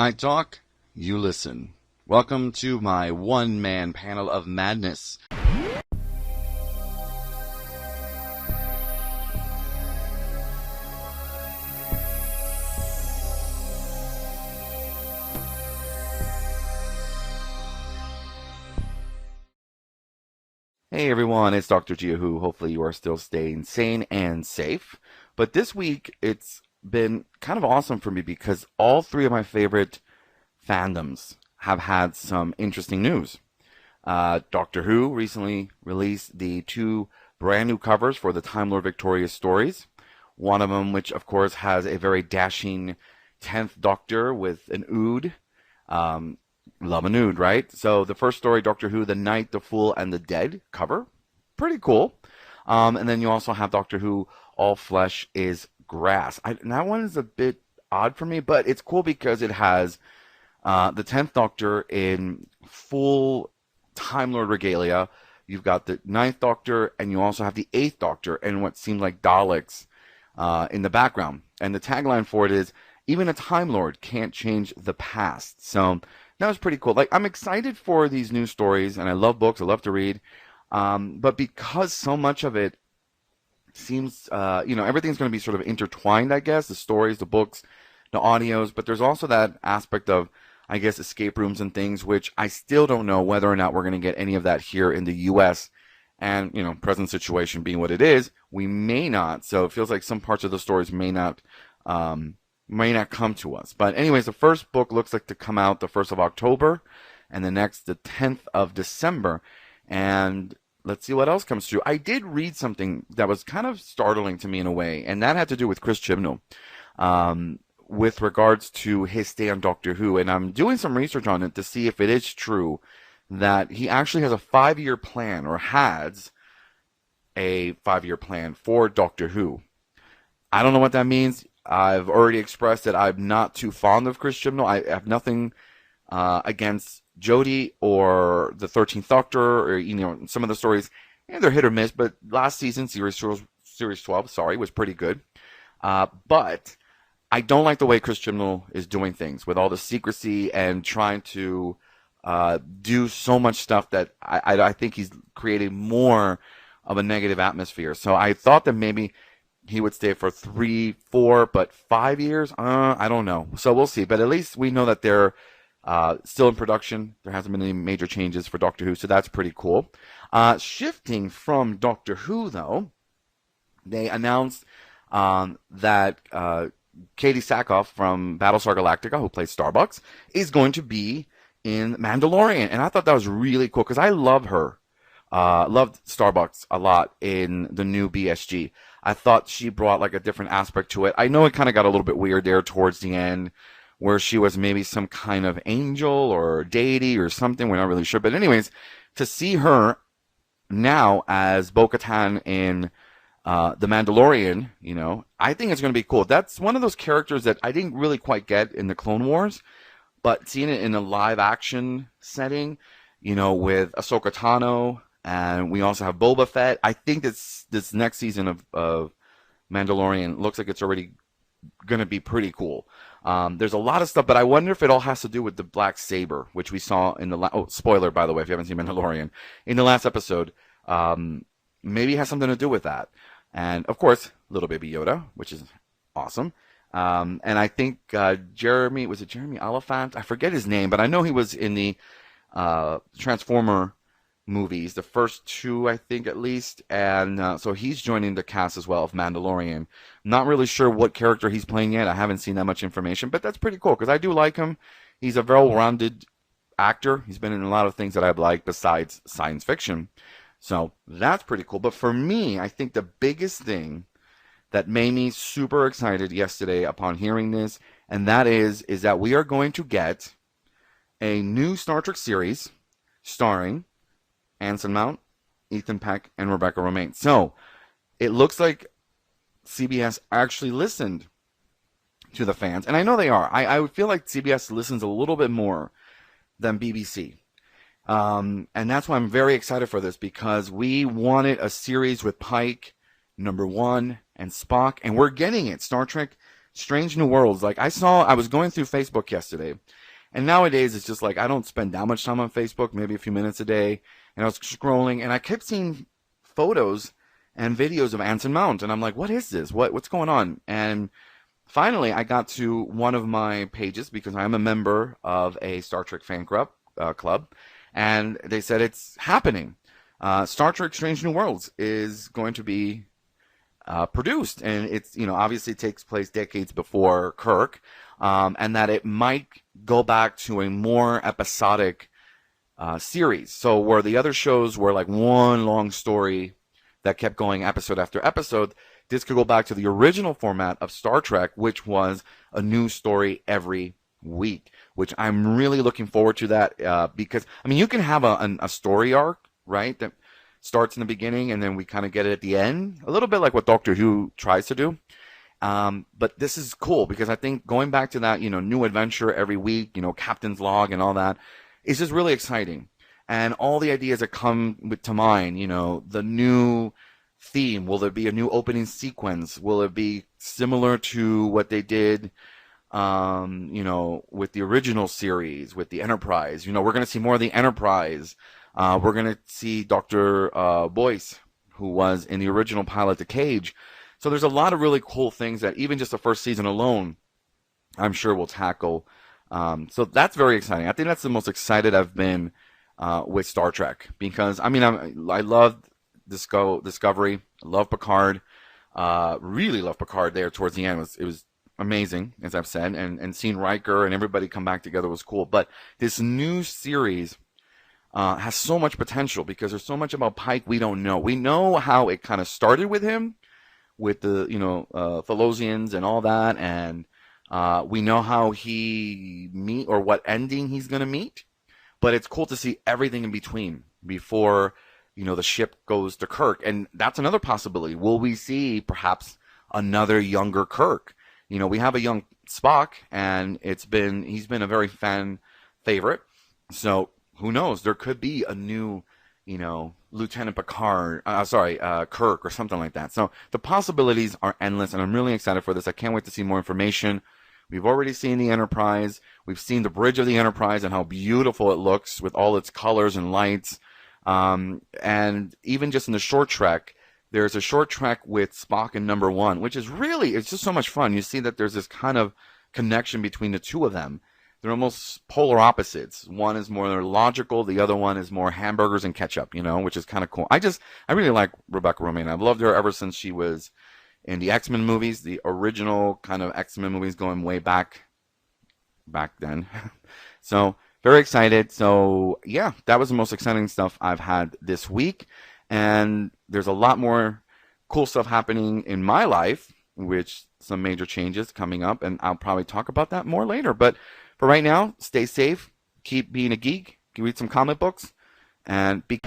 I talk, you listen. Welcome to my one-man panel of madness. Hey everyone, it's Dr. Jiahu. Hopefully you are still staying sane and safe. But this week, it's been kind of awesome for me because all three of my favorite fandoms have had some interesting news. Doctor Who recently released the two brand new covers for the Time Lord Victorious stories. One of them, which of course has a very dashing 10th Doctor with an ood. Love an ood, right? So the first story, Doctor Who, The Night, the Fool, and the Dead cover. Pretty cool. And then you also have Doctor Who, All Flesh is Grass. That one is a bit odd for me, but it's cool because it has the 10th Doctor in full Time Lord regalia. You've got the 9th Doctor, and you also have the 8th Doctor and what seems like Daleks in the background. And the tagline for it is, even a Time Lord can't change the past. So that was pretty cool. Like, I'm excited for these new stories, and I love books. I love to read. But because so much of it seems, everything's going to be sort of intertwined, I guess. The stories, the books, the audios. But there's also that aspect of, I guess, escape rooms and things, which I still don't know whether or not we're going to get any of that here in the U.S. And, present situation being what it is, we may not. So it feels like some parts of the stories may not come to us. But anyways, the first book looks like to come out the 1st of October, and the next the 10th of December. And let's see what else comes through. I did read something that was kind of startling to me in a way, and that had to do with Chris Chibnall with regards to his stay on Doctor Who. And I'm doing some research on it to see if it is true that he actually has a 5-year plan, or has a 5-year plan for Doctor Who. I don't know what that means. I've already expressed that I'm not too fond of Chris Chibnall. I have nothing against Jodie or the 13th Doctor, or some of the stories. They're hit or miss, but last season, series 12, was pretty good. But I don't like the way Chris Chibnall is doing things with all the secrecy and trying to do so much stuff that I think he's creating more of a negative atmosphere. So I thought that maybe he would stay for 3, 4, but 5 years? I don't know. So we'll see. But at least we know that they're still in production. There hasn't been any major changes for Doctor Who, so that's pretty cool. Shifting from Doctor Who, though, they announced that Katie Sackhoff from Battlestar Galactica, who plays Starbucks, is going to be in Mandalorian. And I thought that was really cool because I love her. Loved Starbucks a lot in the new BSG. I thought she brought like a different aspect to it. I know it kind of got a little bit weird there towards the end, where she was maybe some kind of angel or deity or something. We're not really sure. But anyways, to see her now as Bo-Katan in The Mandalorian, I think it's going to be cool. That's one of those characters that I didn't really quite get in the Clone Wars, but seeing it in a live action setting, with Ahsoka Tano. And we also have Boba Fett. I think this next season of Mandalorian looks like it's already going to be pretty cool. There's a lot of stuff, but I wonder if it all has to do with the Black Saber, which we saw in the spoiler, by the way, if you haven't seen Mandalorian, in the last episode. Maybe it has something to do with that. And, of course, little baby Yoda, which is awesome. And I think Jeremy Oliphant? I forget his name, but I know he was in the Transformer movies, the first 2, I think, at least, and so he's joining the cast as well of Mandalorian. Not really sure what character he's playing yet. I haven't seen that much information, but that's pretty cool because I do like him. He's a well-rounded actor. He's been in a lot of things that I've liked besides science fiction, so that's pretty cool. But for me, I think the biggest thing that made me super excited yesterday upon hearing this, and that is that we are going to get a new Star Trek series starring Anson Mount, Ethan Peck, and Rebecca Romaine. So it looks like CBS actually listened to the fans, and I know they are. I would feel like CBS listens a little bit more than BBC. And that's why I'm very excited for this, because we wanted a series with Pike, Number One, and Spock, and we're getting it. Star Trek Strange New Worlds. Like I was going through Facebook yesterday, and nowadays it's just like I don't spend that much time on Facebook, maybe a few minutes a day. And I was scrolling, and I kept seeing photos and videos of Anson Mount, and I'm like, what is this? What's going on? And finally, I got to one of my pages because I'm a member of a Star Trek fan club, and they said it's happening. Star Trek: Strange New Worlds is going to be produced, and it's obviously takes place decades before Kirk, and that it might go back to a more episodic series. So where the other shows were like one long story that kept going episode after episode, this could go back to the original format of Star Trek, which was a new story every week, which I'm really looking forward to that because, I mean, you can have a story arc, right, that starts in the beginning and then we kind of get it at the end, a little bit like what Doctor Who tries to do. But this is cool because I think going back to that, new adventure every week, Captain's Log and all that, is just really exciting. And all the ideas that come to mind, the new theme, will there be a new opening sequence? Will it be similar to what they did, with the original series, with the Enterprise? We're going to see more of the Enterprise. We're going to see Dr. Boyce, who was in the original pilot, The Cage. So there's a lot of really cool things that even just the first season alone, I'm sure will tackle. So that's very exciting. I think that's the most excited I've been with Star Trek because, I mean, I love Discovery. I love Picard. Really love Picard there towards the end. It was amazing, as I've said, and seeing Riker and everybody come back together was cool. But this new series has so much potential because there's so much about Pike we don't know. We know how it kind of started with him, with the Thelosians and all that, and we know how he or what ending he's going to meet. But it's cool to see everything in between before the ship goes to Kirk, and that's another possibility. Will we see perhaps another younger Kirk? We have a young Spock, and he's been a very fan favorite. So who knows? There could be a new, Lieutenant Picard, Kirk or something like that. So the possibilities are endless, and I'm really excited for this. I can't wait to see more information. We've already seen the Enterprise. We've seen the bridge of the Enterprise and how beautiful it looks with all its colors and lights. And even just in the short trek, there's a short trek with Spock and Number One, which is it's just so much fun. You see that there's this kind of connection between the two of them. They're almost polar opposites. One is more logical. The other one is more hamburgers and ketchup, which is kind of cool. I really like Rebecca Romijn. I've loved her ever since she was in the X-Men movies, the original kind of X-Men movies going way back then. So very excited. So yeah, that was the most exciting stuff I've had this week. And there's a lot more cool stuff happening in my life, which some major changes coming up, and I'll probably talk about that more later. But for right now, stay safe, keep being a geek, read some comic books, and be